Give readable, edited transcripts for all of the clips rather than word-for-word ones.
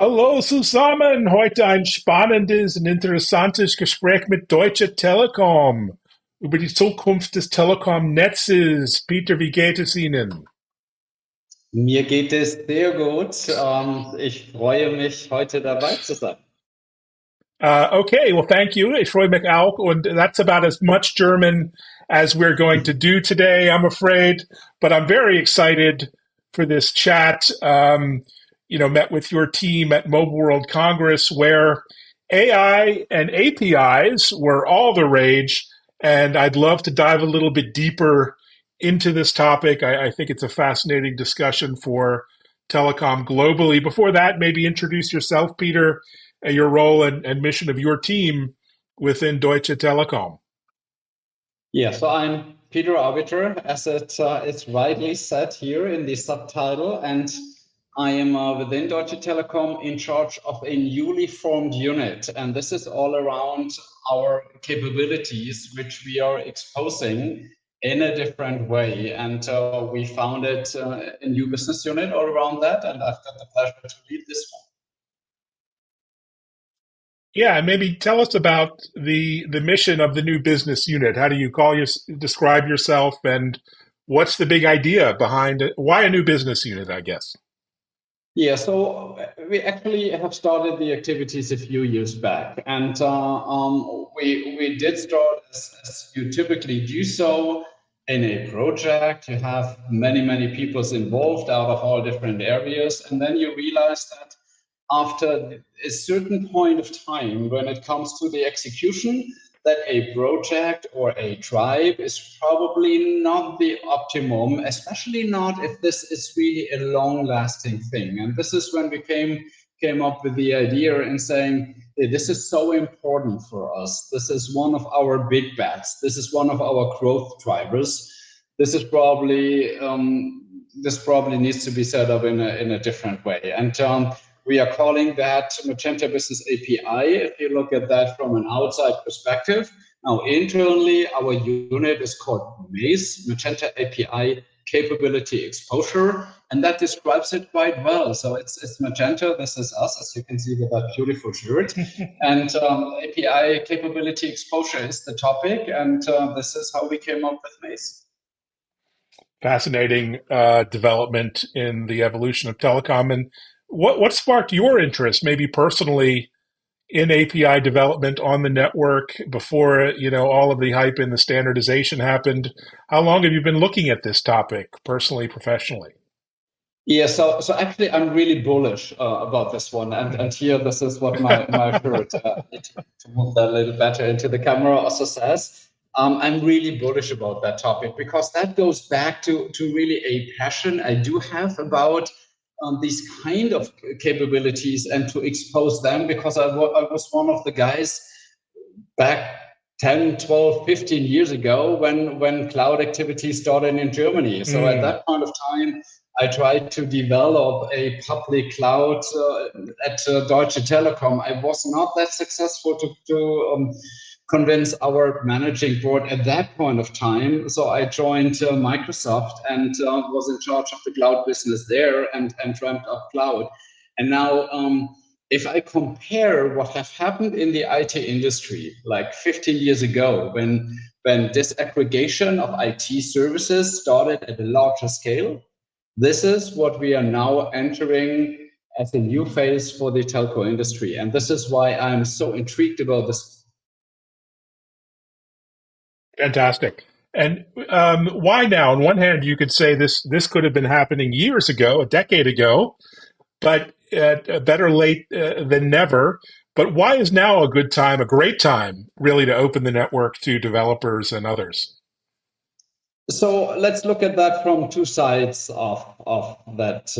Hallo zusammen, heute ein spannendes und interessantes Gespräch mit Deutsche Telekom über die Zukunft des Telekom-Netzes. Peter, wie geht es Ihnen? Mir geht es sehr gut. Ich freue mich, heute dabei zu sein. Okay, well, thank you. Ich freue mich auch. Und that's about as much German as we're going to do today, I'm afraid. But I'm very excited for this chat. Met with your team at Mobile World Congress, where AI and APIs were all the rage. And I'd love to dive a little bit deeper into this topic. I think it's a fascinating discussion for telecom globally. Before that, maybe introduce yourself, Peter, your role and mission of your team within Deutsche Telekom. Yeah, so I'm Peter Arbiter, as it's rightly said here in the subtitle, and I am within Deutsche Telekom in charge of a newly formed unit, and this is all around our capabilities, which we are exposing in a different way. And we founded a new business unit all around that, and I've got the pleasure to lead this one. Yeah, maybe tell us about the mission of the new business unit. How do you describe yourself, and what's the big idea behind it? Why a new business unit, I guess? Yeah, so we actually have started the activities a few years back, and we did start as you typically do so in a project. You have many peoples involved out of all different areas, and then you realize that after a certain point of time, when it comes to the execution, that a project or a tribe is probably not the optimum, especially not if this is really a long-lasting thing. And this is when we came up with the idea and saying, hey, this is so important for us. This is one of our big bets. This is one of our growth drivers. This is probably this probably needs to be set up in a different way. And we are calling that Magenta Business API, if you look at that from an outside perspective. Now, internally, our unit is called MACE, Magenta API Capability Exposure, and that describes it quite well. So it's Magenta, this is us, as you can see with that beautiful shirt. And API Capability Exposure is the topic, and this is how we came up with MACE. Fascinating development in the evolution of telecom. And what sparked your interest, maybe personally, in API development on the network before all of the hype and the standardization happened? How long have you been looking at this topic, personally, professionally? Yeah, so actually, I'm really bullish about this one, and here this is what my shirt to move that a little better into the camera also says. I'm really bullish about that topic because that goes back to really a passion I do have about these kind of capabilities and to expose them because I was one of the guys back 10, 12, 15 years ago when cloud activity started in Germany. So at Mm. that point of time, I tried to develop a public cloud at Deutsche Telekom. I was not that successful to convince our managing board at that point of time. So I joined Microsoft and was in charge of the cloud business there and ramped up cloud. And now, if I compare what has happened in the IT industry, like 15 years ago, when disaggregation of IT services started at a larger scale, this is what we are now entering as a new phase for the telco industry. And this is why I'm so intrigued about this. Fantastic. And why now? On one hand, you could say this could have been happening years ago, a decade ago, but better late than never. But why is now a good time, a great time, really, to open the network to developers and others? So let's look at that from two sides of that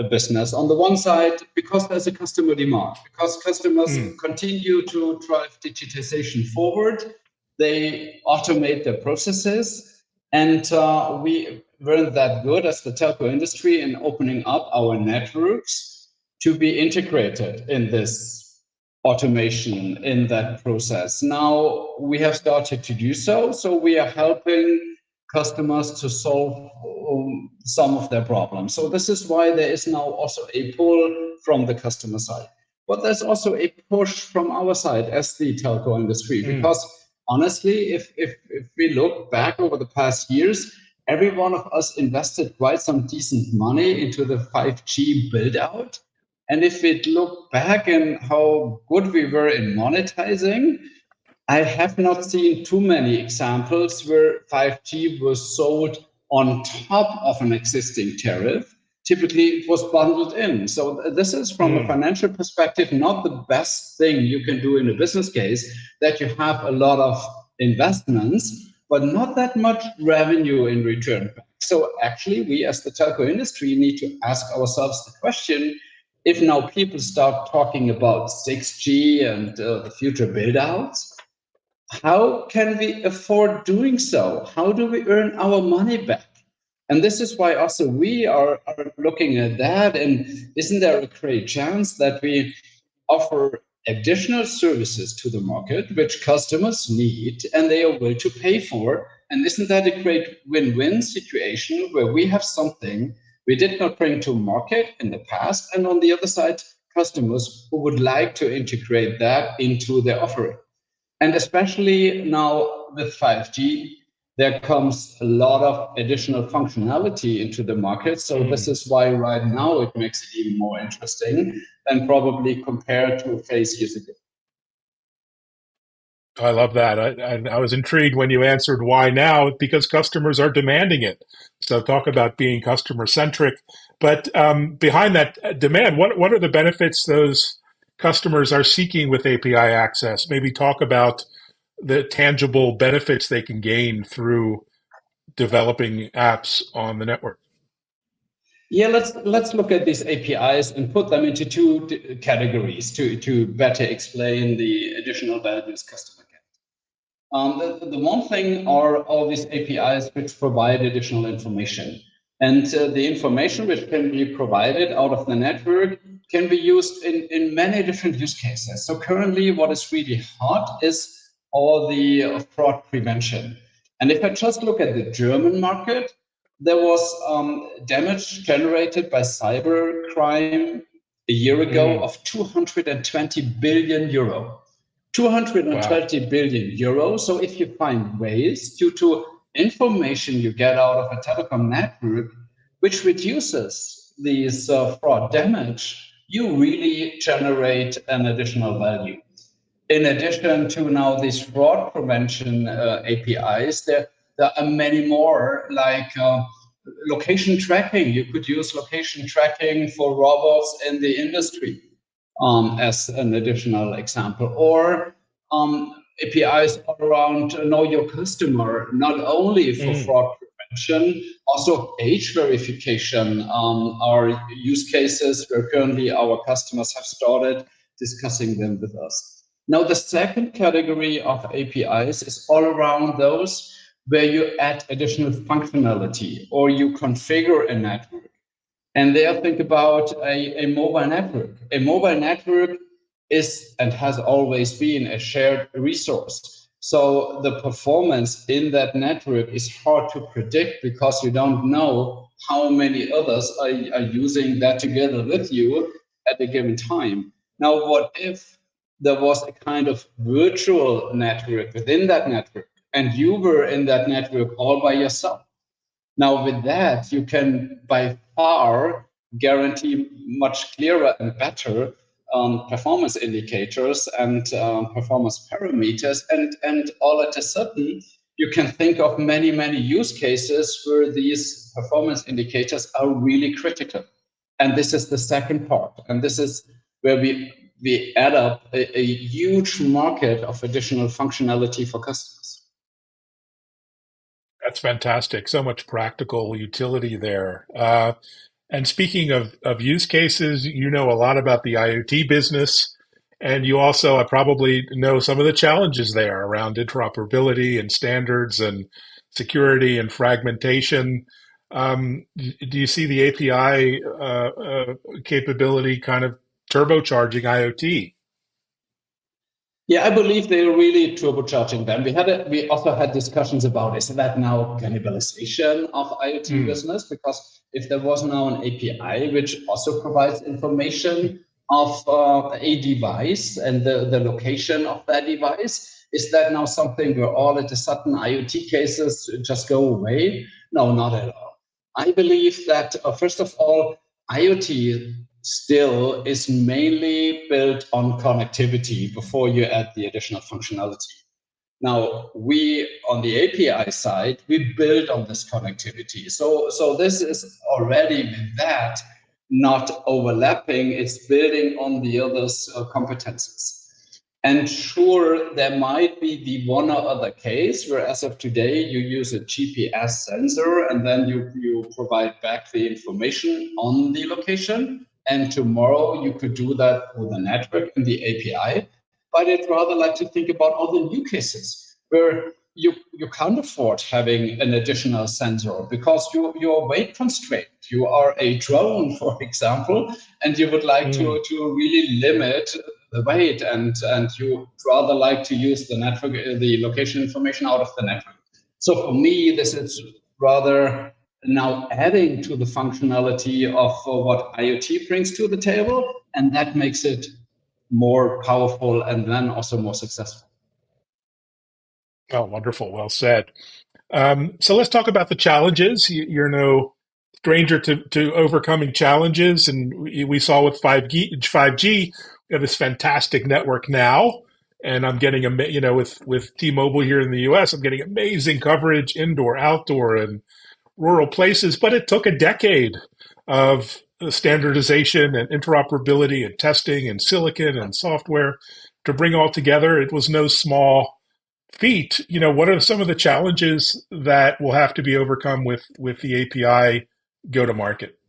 business. On the one side, because there's a customer demand, because customers Mm. continue to drive digitization forward, they automate their processes, and we weren't that good as the telco industry in opening up our networks to be integrated in this automation in that process. Now we have started to do so. So we are helping customers to solve some of their problems. So this is why there is now also a pull from the customer side. But there's also a push from our side as the telco industry, Mm, because honestly, if we look back over the past years, every one of us invested quite some decent money into the 5G build out. And if we look back and how good we were in monetizing, I have not seen too many examples where 5G was sold on top of an existing tariff. Typically, it was bundled in. So, this is from a mm, financial perspective not the best thing you can do in a business case, that you have a lot of investments, but not that much revenue in return. So, actually, we as the telco industry need to ask ourselves the question, if now people start talking about 6G and the future build outs, how can we afford doing so? How do we earn our money back? And this is why also we are looking at that. And isn't there a great chance that we offer additional services to the market which customers need and they are willing to pay for? And isn't that a great win-win situation where we have something we did not bring to market in the past, and on the other side, customers who would like to integrate that into their offering? And especially now with 5G, there comes a lot of additional functionality into the market. So this mm. is why right now it makes it even more interesting than probably compared to a phase years ago. I love that. I was intrigued when you answered why now, because customers are demanding it. So talk about being customer centric. But behind that demand, what are the benefits those customers are seeking with API access? Maybe talk about the tangible benefits they can gain through developing apps on the network. Yeah, let's look at these APIs and put them into two categories to better explain the additional values customer get. The one thing are all these APIs which provide additional information. And the information which can be provided out of the network can be used in many different use cases. So currently what is really hot is all the fraud prevention. And if I just look at the German market, there was damage generated by cybercrime a year ago Mm, of 220 billion euro. wow. 220 billion euros. So if you find ways due to information you get out of a telecom network, which reduces these fraud damage, you really generate an additional value. In addition to now these fraud prevention APIs, there are many more, like location tracking. You could use location tracking for robots in the industry as an additional example, or APIs around know your customer, not only for Mm. fraud prevention, also age verification are use cases where currently our customers have started discussing them with us. Now, the second category of APIs is all around those where you add additional functionality or you configure a network. And there, think about a mobile network. A mobile network is and has always been a shared resource. So the performance in that network is hard to predict because you don't know how many others are using that together with you at a given time. Now, what if there was a kind of virtual network within that network and you were in that network all by yourself? Now, with that, you can by far guarantee much clearer and better performance indicators and performance parameters. And all at a sudden, you can think of many, many use cases where these performance indicators are really critical. And this is the second part. And this is where we add up a huge market of additional functionality for customers. That's fantastic. So much practical utility there. And speaking of use cases, you know a lot about the IoT business, and you also probably know some of the challenges there around interoperability and standards and security and fragmentation. Do you see the API capability kind of turbocharging IoT? Yeah, I believe they're really turbocharging them. We also had discussions about, is that now cannibalization of IoT business? Because if there was now an API which also provides information of a device and the location of that device, is that now something where all at a sudden IoT cases just go away? No, not at all. I believe that first of all, IoT still is mainly built on connectivity before you add the additional functionality. Now, we on the API side, we build on this connectivity. So this is already with that not overlapping, it's building on the others' competences. And sure, there might be the one or other case where, as of today, you use a GPS sensor and then you provide back the information on the location. And tomorrow you could do that with a network and the API. But I'd rather like to think about all the new cases where you can't afford having an additional sensor because you're weight constrained. You are a drone, for example, and you would like to really limit the weight, and you rather like to use the network, the location information out of the network. So for me, this is rather now adding to the functionality of what IoT brings to the table, and that makes it more powerful and then also more successful. Oh, wonderful. Well said. So let's talk about the challenges. You're no stranger to overcoming challenges. And we saw with 5G, we have this fantastic network now. And I'm getting, with T-Mobile here in the US, I'm getting amazing coverage indoor, outdoor, and rural places. But it took a decade of standardization and interoperability and testing and silicon and software to bring all together. It was no small feat. What are some of the challenges that will have to be overcome with the API go to market?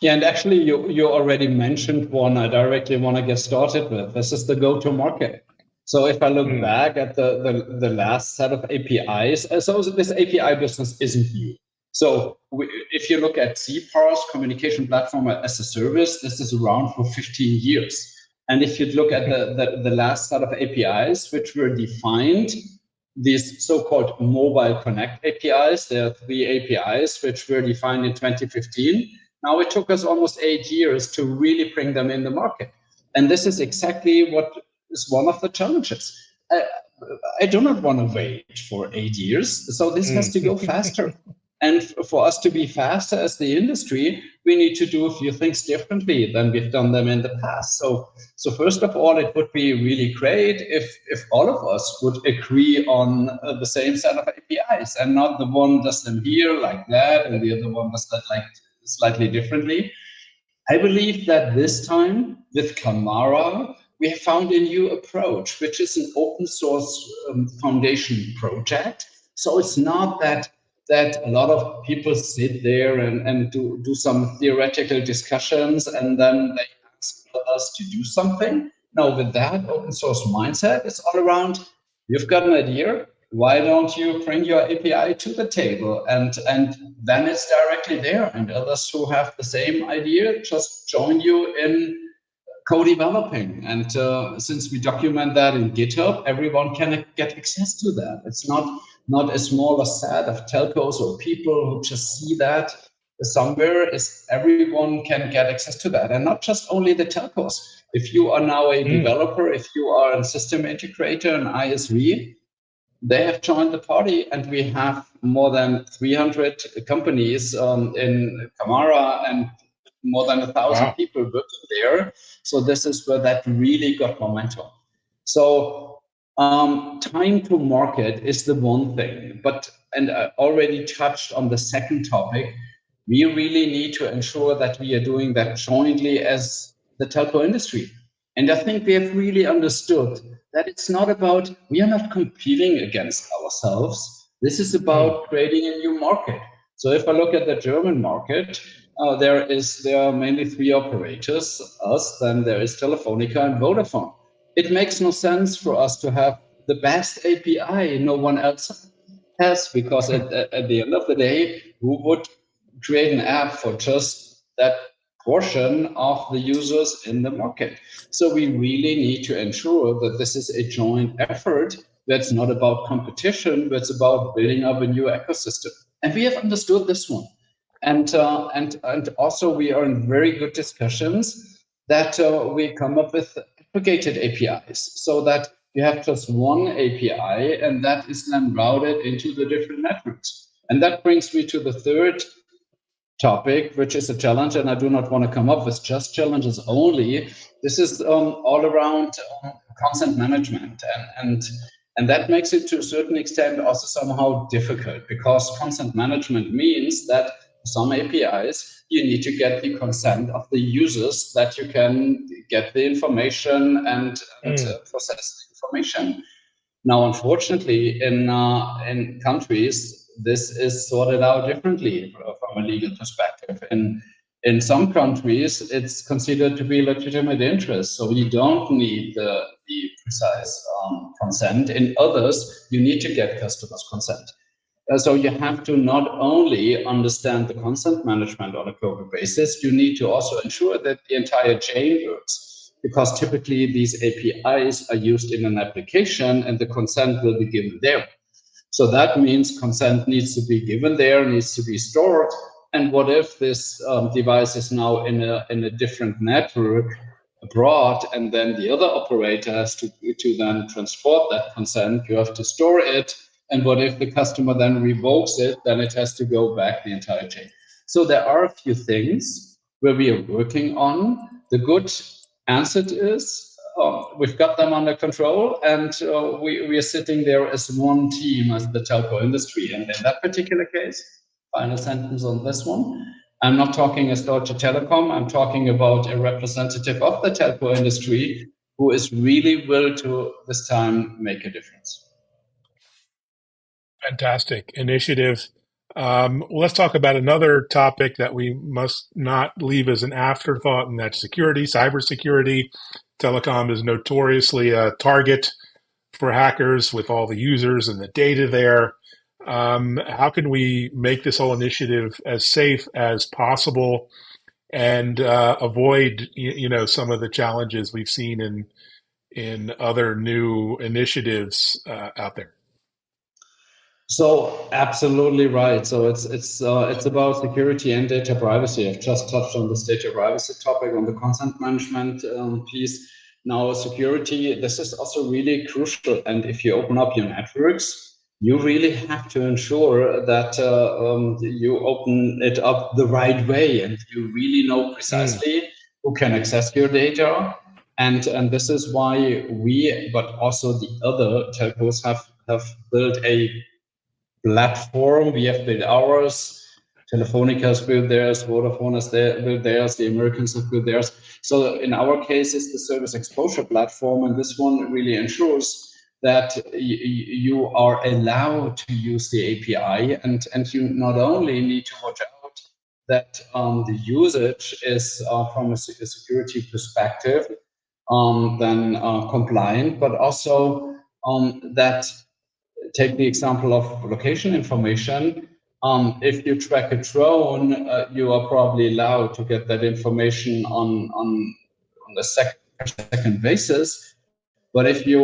Yeah, and actually, you already mentioned one I directly want to get started with. This is the go-to-market. So if I look back at the last set of APIs, so this API business isn't new. So if you look at CPaaS, Communication Platform as a Service, this is around for 15 years. And if you look at the last set of APIs, which were defined, these so-called mobile connect APIs, there are 3 APIs which were defined in 2015. Now it took us almost 8 years to really bring them in the market. And this is exactly what is one of the challenges. I do not want to wait for 8 years. So this has to go faster. And for us to be faster as the industry, we need to do a few things differently than we've done them in the past. So first of all, it would be really great if all of us would agree on the same set of APIs and not the one does them here like that and the other one does that like slightly differently. I believe that this time with CAMARA, we have found a new approach, which is an open source foundation project. So it's not that a lot of people sit there and do some theoretical discussions and then they ask us to do something. No, with that open source mindset, it's all around, you've got an idea, why don't you bring your API to the table? And then it's directly there. And others who have the same idea just join you in co-developing. And since we document that in GitHub, everyone can get access to that. It's not a smaller set of telcos or people who just see that somewhere. Is everyone can get access to that, and not just only the telcos. If you are now a developer, if you are a system integrator, an ISV, they have joined the party, and we have more than 300 companies in CAMARA and more than 1,000 people working there. So this is where that really got momentum. So time to market is the one thing, and I already touched on the second topic. We really need to ensure that we are doing that jointly as the telco industry. And I think we have really understood that it's not about, we are not competing against ourselves. This is about creating a new market. So if I look at the German market, there are mainly 3 operators, us, then there is Telefonica and Vodafone. It makes no sense for us to have the best API no one else has, because at the end of the day, who would create an app for just that portion of the users in the market. So we really need to ensure that this is a joint effort that's not about competition, but it's about building up a new ecosystem. And we have understood this one. And also we are in very good discussions that we come up with aggregated APIs so that you have just one API and that is then routed into the different networks. And that brings me to the third topic, which is a challenge, and I do not want to come up with just challenges only. This is all around consent management, and that makes it to a certain extent also somehow difficult, because consent management means that some APIs you need to get the consent of the users that you can get the information and process the information. Now, unfortunately, in countries, this is sorted out differently from a legal perspective. In some countries, it's considered to be legitimate interest, so you don't need the precise consent. In others, you need to get customers' consent. So you have to not only understand the consent management on a global basis, you need to also ensure that the entire chain works, because typically these APIs are used in an application and the consent will be given there. So that means consent needs to be given there, needs to be stored. And what if this device is now in a different network abroad, and then the other operator has to then transport that consent? You have to store it. And what if the customer then revokes it? Then it has to go back the entire chain. So there are a few things where we are working on. The good answer is we've got them under control, and we are sitting there as one team, as the telco industry. And in that particular case, final sentence on this one, I'm not talking as Deutsche Telekom, I'm talking about a representative of the telco industry who is really willing to, this time, make a difference. Fantastic initiative. Let's talk about another topic that we must not leave as an afterthought, and that's security, cybersecurity. Telecom is notoriously a target for hackers with all the users and the data there. How can we make this whole initiative as safe as possible and avoid, some of the challenges we've seen in other new initiatives out there? So absolutely right. So it's about security and data privacy. I've just touched on this data privacy topic on the consent management piece. Now, security, this is also really crucial. And if you open up your networks, you really have to ensure that you open it up the right way, and you really know precisely who can access your data. And this is why we, but also the other telcos have built a platform. We have built ours. Telefonica has built theirs. Vodafone has built theirs. The Americans have built theirs. So in our case, it's the service exposure platform, and this one really ensures that you are allowed to use the API, and you not only need to watch out that the usage is from a security perspective then compliant, but also that, take the example of location information. If you track a drone, you are probably allowed to get that information on a second basis. But if you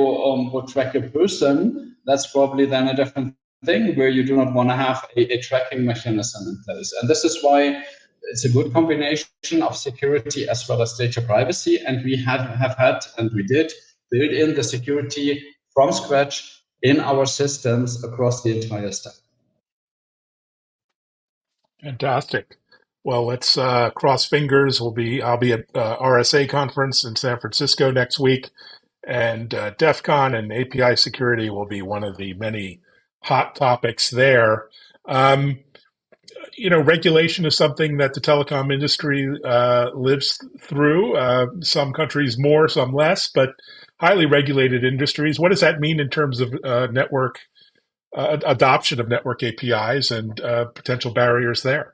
would track a person, that's probably then a different thing, where you do not want to have a tracking mechanism in place. And this is why it's a good combination of security as well as data privacy. And we have had, and we did, build in the security from scratch in our systems across the entire stack. Fantastic. Well, let's cross fingers. I'll be at RSA conference in San Francisco next week, and DEF CON and API security will be one of the many hot topics there. Regulation is something that the telecom industry lives through. Some countries more, some less, but highly regulated industries. What does that mean in terms of network adoption of network APIs and potential barriers there?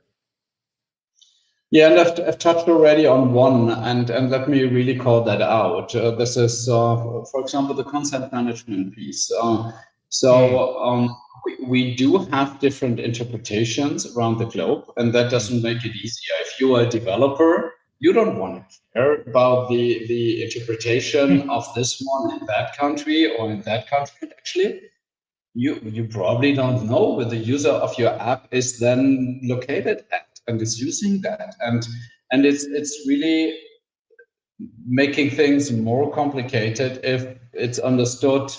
Yeah, and I've touched already on one, and let me really call that out. This is, for example, the consent management piece. We do have different interpretations around the globe, and that doesn't make it easier. If you are a developer You don't want to care about the interpretation of this one in that country or in that country. Actually, you probably don't know where the user of your app is then located at and is using that. And it's really making things more complicated if it's understood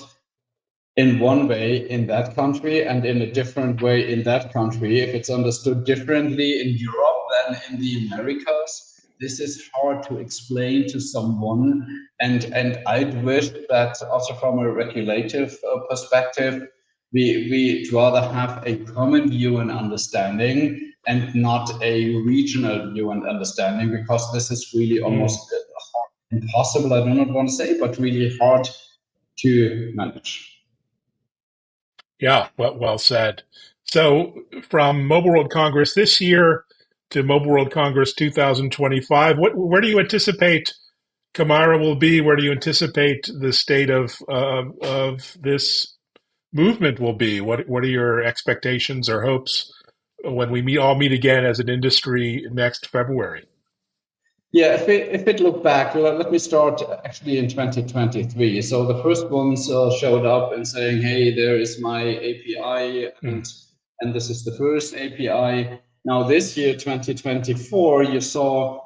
in one way in that country and in a different way in that country. If it's understood differently in Europe than in the Americas, this is hard to explain to someone. And I'd wish that also from a regulative perspective, we'd rather have a common view and understanding and not a regional view and understanding, because this is really almost impossible, I do not want to say, but really hard to manage. Yeah, well said. So from Mobile World Congress this year to Mobile World Congress 2025, where do you anticipate CAMARA will be? Where do you anticipate the state of this movement will be? What are your expectations or hopes when we all meet again as an industry next February? Yeah, if it look back, let me start actually in 2023. So the first ones showed up and saying, "Hey, there is my API, and this is the first API." Now this year, 2024, you saw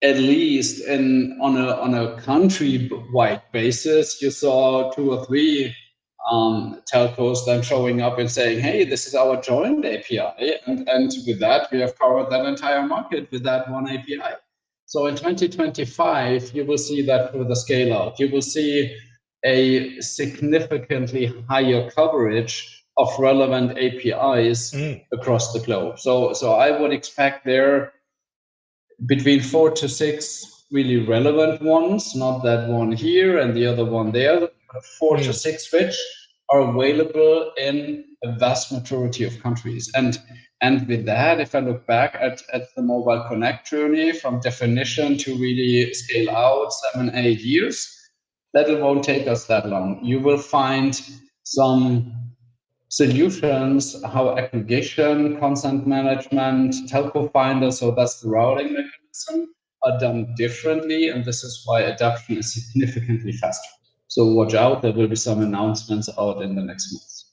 at least on a country-wide basis, you saw two or three telcos then showing up and saying, "Hey, this is our joint API," and with that, we have covered that entire market with that one API. So in 2025, you will see that further scale out. You will see a significantly higher coverage of relevant APIs across the globe. So I would expect there between 4 to 6 really relevant ones, not that one here and the other one there, but 4 to 6 which are available in a vast majority of countries. And with that, if I look back at the Mobile Connect journey from definition to really scale out 7, 8 years, that it won't take us that long. You will find some solutions, how aggregation, consent management, telco finder, so that's the routing mechanism, are done differently. And this is why adoption is significantly faster. So watch out, there will be some announcements out in the next months.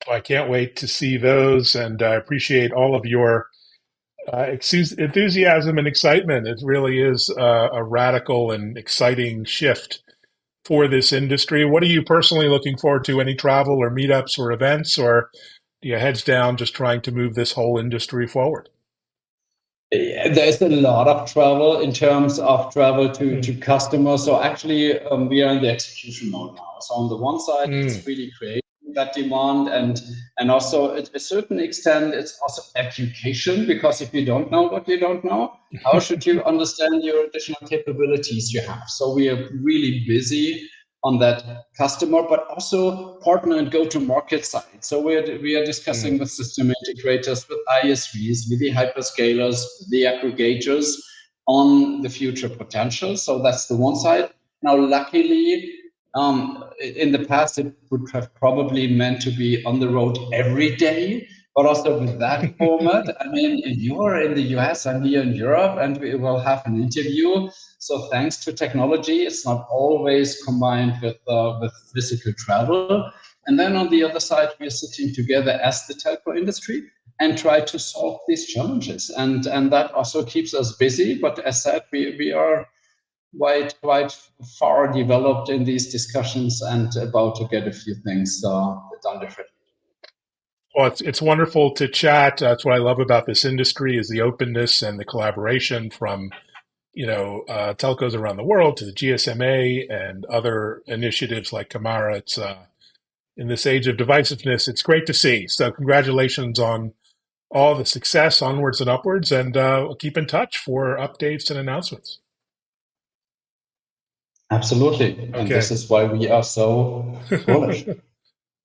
I can't wait to see those, and I appreciate all of your enthusiasm and excitement. It really is a radical and exciting shift for this industry. What are you personally looking forward to? Any travel or meetups or events, or your heads down just trying to move this whole industry forward? There's a lot of travel in terms of travel to customers. So actually, we are in the execution mode now. So on the one side, it's really creating that demand, and also at a certain extent, it's also education, because if you don't know what you don't know, how should you understand your additional capabilities you have? So we are really busy on that customer, but also partner and go-to-market side. So we are discussing with system integrators, with ISVs, with the hyperscalers, the aggregators on the future potential. So that's the one side. Now, luckily, in the past, it would have probably meant to be on the road every day. But also with that format, I mean, you are in the US, I'm here in Europe, and we will have an interview. So thanks to technology, it's not always combined with physical travel. And then on the other side, we are sitting together as the telco industry and try to solve these challenges. And that also keeps us busy. But as said, we are quite far developed in these discussions and about to get a few things done differently. Well, it's wonderful to chat. That's what I love about this industry is the openness and the collaboration from telcos around the world to the GSMA and other initiatives like CAMARA. It's in this age of divisiveness, it's great to see. So congratulations on all the success, onwards and upwards, and we'll keep in touch for updates and announcements. Absolutely. Okay. And this is why we are so bullish.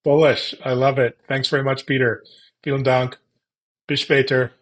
Bullish. I love it. Thanks very much, Peter. Vielen Dank. Bis später.